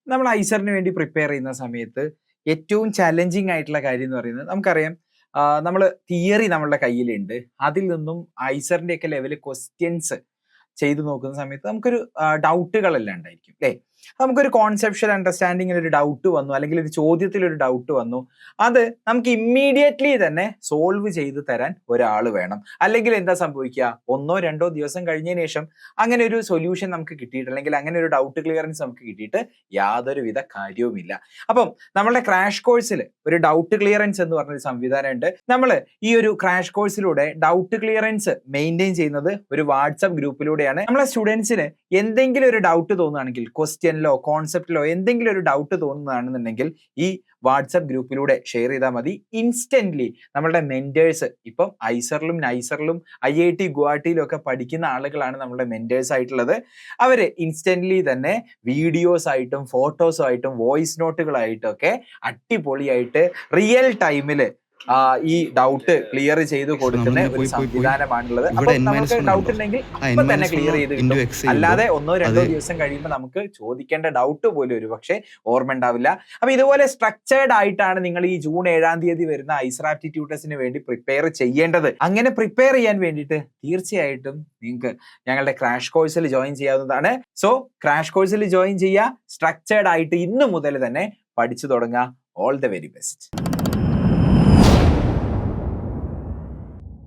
നമ്മൾ ഐസറിന് വേണ്ടി പ്രിപ്പയർ ചെയ്യുന്ന സമയത്ത് ഏറ്റവും ചലഞ്ചിങ് ആയിട്ടുള്ള കാര്യം എന്ന് പറയുന്നത് നമുക്കറിയാം. നമ്മൾ തിയറി നമ്മളുടെ കയ്യിലുണ്ട്. അതിൽ നിന്നും ഐസറിന്റെ ഒക്കെ ലെവൽ ക്വസ്റ്റ്യൻസ് ചെയ്തു നോക്കുന്ന സമയത്ത് നമുക്കൊരു ഡൗട്ടുകളെല്ലാം ഉണ്ടായിരിക്കും അല്ലേ. നമുക്കൊരു കോൺസെപ്ഷ്യൽ അണ്ടർസ്റ്റാൻഡിങ്ങിൽ ഒരു ഡൗട്ട് വന്നു, അല്ലെങ്കിൽ ഒരു ചോദ്യത്തിൽ ഒരു ഡൗട്ട് വന്നു, അത് നമുക്ക് ഇമ്മീഡിയറ്റ്ലി തന്നെ സോൾവ് ചെയ്ത് തരാൻ ഒരാൾ വേണം. അല്ലെങ്കിൽ എന്താ സംഭവിക്കുക, 1-2 ദിവസം കഴിഞ്ഞതിന് ശേഷം അങ്ങനെ ഒരു സൊല്യൂഷൻ നമുക്ക് കിട്ടിയിട്ട്, അല്ലെങ്കിൽ അങ്ങനെ ഒരു ഡൗട്ട് ക്ലിയറൻസ് നമുക്ക് കിട്ടിയിട്ട് യാതൊരുവിധ കാര്യവുമില്ല. അപ്പം നമ്മളുടെ ക്രാഷ് കോഴ്സിൽ ഒരു ഡൗട്ട് ക്ലിയറൻസ് എന്ന് പറഞ്ഞൊരു സംവിധാനം ഉണ്ട്. നമ്മൾ ഈ ഒരു ക്രാഷ് കോഴ്സിലൂടെ ഡൗട്ട് ക്ലിയറൻസ് മെയിൻറ്റെയിൻ ചെയ്യുന്നത് ഒരു വാട്സപ്പ് ഗ്രൂപ്പിലൂടെയാണ്. നമ്മളെ സ്റ്റുഡൻസിന് എന്തെങ്കിലും ഒരു ഡൗട്ട് തോന്നുകയാണെങ്കിൽ, ക്വസ്റ്റ്യനിലോ കോൺസെപ്റ്റിലോ എന്തെങ്കിലും ഒരു ഡൗട്ട് തോന്നുന്നതാണെന്നുണ്ടെങ്കിൽ ഈ വാട്സപ്പ് ഗ്രൂപ്പിലൂടെ ഷെയർ ചെയ്താൽ മതി. ഇൻസ്റ്റന്റ്ലി നമ്മളുടെ മെന്റേഴ്സ്, ഇപ്പം ഐസറിലും നൈസറിലും IIT ഗുവാഹട്ടിയിലും ഒക്കെ പഠിക്കുന്ന ആളുകളാണ് നമ്മളുടെ മെന്റേഴ്സ് ആയിട്ടുള്ളത്. അവര് ഇൻസ്റ്റന്റ്ലി തന്നെ വീഡിയോസ് ആയിട്ടും ഫോട്ടോസും ആയിട്ടും വോയിസ് നോട്ടുകളായിട്ടും ഒക്കെ അടിപൊളിയായിട്ട് റിയൽ ടൈമില് ഈ ഡൗട്ട് ക്ലിയർ ചെയ്ത് കൊടുക്കുന്ന ഒരു സംവിധാനമാണുള്ളത്. അപ്പൊ നമുക്ക് ഡൗട്ട് ഉണ്ടെങ്കിൽ അപ്പൊ തന്നെ ക്ലിയർ ചെയ്ത് കിട്ടും. അല്ലാതെ 1-2 ദിവസം കഴിയുമ്പോൾ നമുക്ക് ചോദിക്കേണ്ട ഡൗട്ട് പോലും ഒരു പക്ഷേ ഓർമ്മ ഉണ്ടാവില്ല. അപ്പൊ ഇതുപോലെ സ്ട്രക്ചേർഡ് ആയിട്ടാണ് നിങ്ങൾ ഈ ജൂൺ 7-ാം തീയതി വരുന്ന ഐസർ ആപ്റ്റിറ്റ്യൂഡ് ടെസ്റ്റിന് വേണ്ടി പ്രിപ്പയർ ചെയ്യേണ്ടത്. അങ്ങനെ പ്രിപ്പയർ ചെയ്യാൻ വേണ്ടിയിട്ട് തീർച്ചയായിട്ടും നിങ്ങൾക്ക് ഞങ്ങളുടെ ക്രാഷ് കോഴ്സിൽ ജോയിൻ ചെയ്യാവുന്നതാണ്. സോ ക്രാഷ് കോഴ്സിൽ ജോയിൻ ചെയ്യുക, സ്ട്രക്ചേർഡ് ആയിട്ട് ഇന്ന് മുതൽ തന്നെ പഠിച്ചു തുടങ്ങുക. All the very best.